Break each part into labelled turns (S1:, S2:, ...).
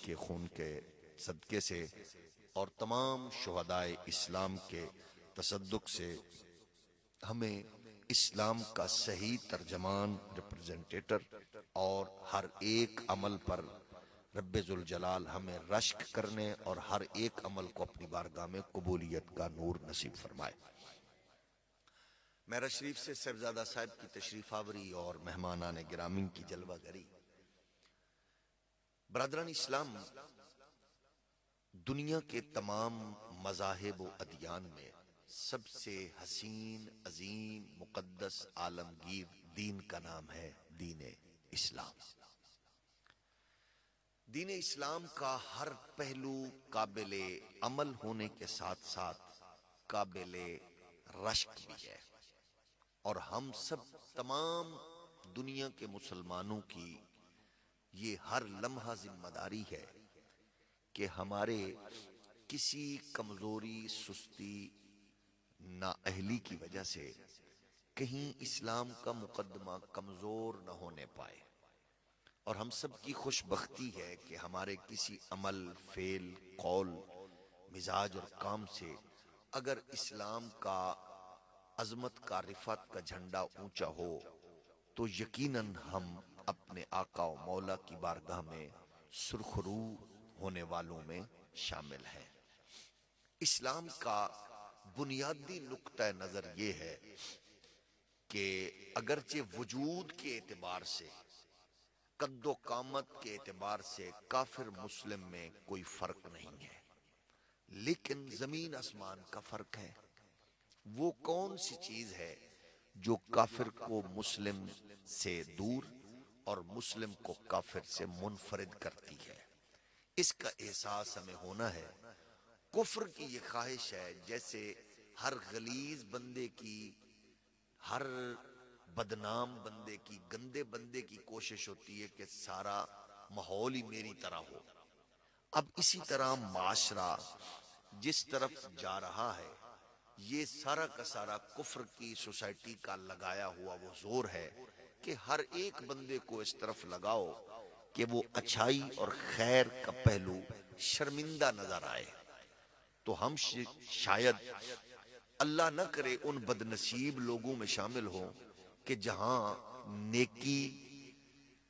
S1: کے خون کے صدقے سے اور تمام شہدائے اسلام کے تصدق سے ہمیں اسلام کا صحیح ترجمان، ریپرزنٹیٹر اور ہر ایک عمل پر رب ذوالجلال ہمیں رشک کرنے اور ہر ایک عمل کو اپنی بارگاہ میں قبولیت کا نور نصیب فرمائے۔ میرا شریف سے صاحبزادہ صاحب کی تشریف آوری اور مہمانان گرامی کی جلوہ گری۔ برادران اسلام، دنیا کے تمام مذاہب و ادیان میں سب سے حسین، عظیم، مقدس، عالمگیر دین کا نام ہے دین اسلام۔ دین اسلام کا ہر پہلو قابل عمل ہونے کے ساتھ ساتھ قابل رشک بھی ہے، اور ہم سب تمام دنیا کے مسلمانوں کی یہ ہر لمحہ ذمہ داری ہے کہ ہمارے کسی کمزوری، سستی، نااہلی کی وجہ سے کہیں اسلام کا مقدمہ کمزور نہ ہونے پائے۔ اور ہم سب کی خوش بختی ہے کہ ہمارے کسی عمل، فعل، قول، مزاج اور کام سے اگر اسلام کا عظمت کا، رفعت کا جھنڈا اونچا ہو تو یقیناً ہم اپنے آقا و مولا کی بارگاہ میں سرخرو ہونے والوں میں شامل ہیں۔ اسلام کا بنیادی نقطہ نظر یہ ہے کہ اگرچہ وجود کے اعتبار سے، قد و قامت کے اعتبار سے کافر مسلم میں کوئی فرق نہیں ہے، لیکن زمین آسمان کا فرق ہے۔ وہ کون سی چیز ہے جو کافر کو مسلم سے دور اور مسلم کو کافر سے منفرد کرتی ہے؟ اس کا احساس ہمیں ہونا ہے۔ کفر کی یہ خواہش ہے، جیسے ہر غلیظ بندے کی، ہر بدنام بندے کی، گندے بندے کی کوشش ہوتی ہے کہ سارا ماحول ہی میری طرح ہو۔ اب اسی طرح معاشرہ جس طرف جا رہا ہے، یہ سارا کا سارا کفر کی سوسائٹی کا لگایا ہوا وہ زور ہے کہ ہر ایک بندے کو اس طرف لگاؤ کہ وہ اچھائی اور خیر کا پہلو شرمندہ نظر آئے۔ تو ہم شاید اللہ نہ کرے ان بدنصیب لوگوں میں شامل ہوں کہ جہاں نیکی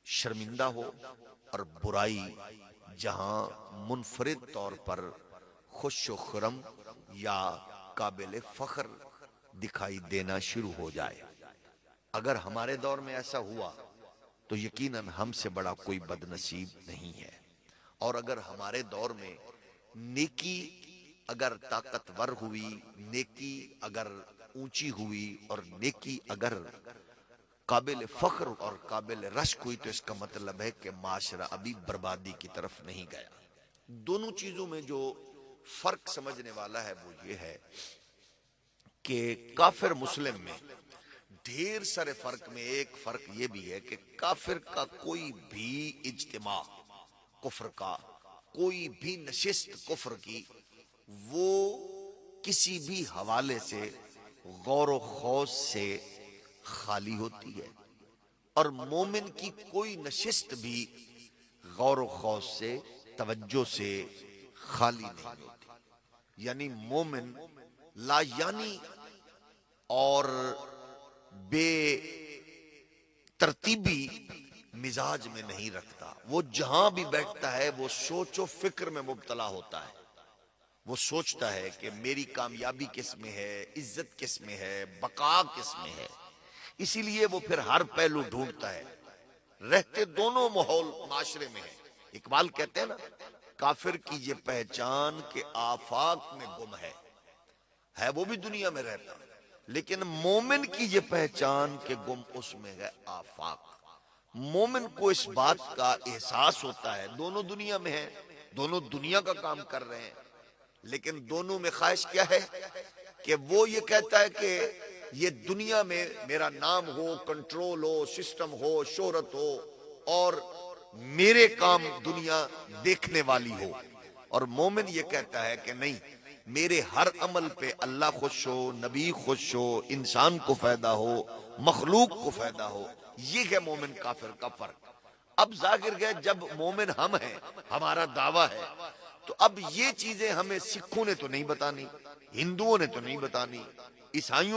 S1: شرمندہ ہو اور برائی جہاں منفرد طور پر خوش و خرم یا قابل فخر دکھائی دینا شروع ہو جائے۔ اگر ہمارے دور میں ایسا ہوا تو یقیناً ہم سے بڑا کوئی بدنصیب نہیں ہے۔ اور اگر ہمارے دور میں نیکی اگر طاقتور ہوئی، نیکی اگر اونچی ہوئی اور نیکی اگر قابل فخر اور قابل رشک ہوئی، تو اس کا مطلب ہے کہ معاشرہ ابھی بربادی کی طرف نہیں گیا۔ دونوں چیزوں میں جو فرق سمجھنے والا ہے وہ یہ ہے کہ کافر مسلم میں ڈھیر سارے فرق میں ایک فرق یہ بھی ہے کہ کافر کا کوئی بھی اجتماع کفر کا، کوئی بھی نشست کفر کی، وہ کسی بھی حوالے سے غور و خوض سے خالی ہوتی ہے، اور مومن کی کوئی نشست بھی غور و خوض سے، توجہ سے خالی نہیں ہوتی۔ یعنی مومن لا یعنی اور بے ترتیبی مزاج میں نہیں رکھتا۔ وہ جہاں بھی بیٹھتا ہے وہ سوچ و فکر میں مبتلا ہوتا ہے۔ وہ سوچتا ہے کہ میری کامیابی کس میں ہے، عزت کس میں ہے، بقا کس میں ہے۔ اسی لیے وہ پھر ہر پہلو ڈھونڈتا ہے۔ رہتے دونوں ماحول معاشرے میں ہے۔ اقبال کہتے ہیں نا، کافر کی یہ پہچان کہ آفاق میں گم ہے وہ بھی دنیا میں رہتا، لیکن مومن کی یہ پہچان کہ گم اس میں ہے آفاق۔ مومن کو اس بات کا احساس ہوتا ہے دونوں دنیا میں ہیں، دونوں دنیا کا کام کر رہے ہیں، لیکن دونوں میں خواہش کیا ہے کہ وہ یہ کہتا ہے کہ یہ دنیا میں میرا نام ہو، کنٹرول ہو، سسٹم ہو، شہرت ہو، اور میرے کام دنیا دیکھنے والی ہو۔ اور مومن یہ کہتا ہے کہ نہیں، میرے ہر عمل پہ اللہ خوش ہو، نبی خوش ہو، انسان کو فائدہ ہو، مخلوق کو فائدہ ہو۔ یہ ہے مومن کافر کا فرق۔ اب ظاہر ہے جب مومن ہم ہیں، ہمارا دعویٰ ہے، تو اب یہ چیزیں ہمیں سکھوں نے تو نہیں بتانی، ہندوؤں نے تو نہیں بتانی، عیسائیوں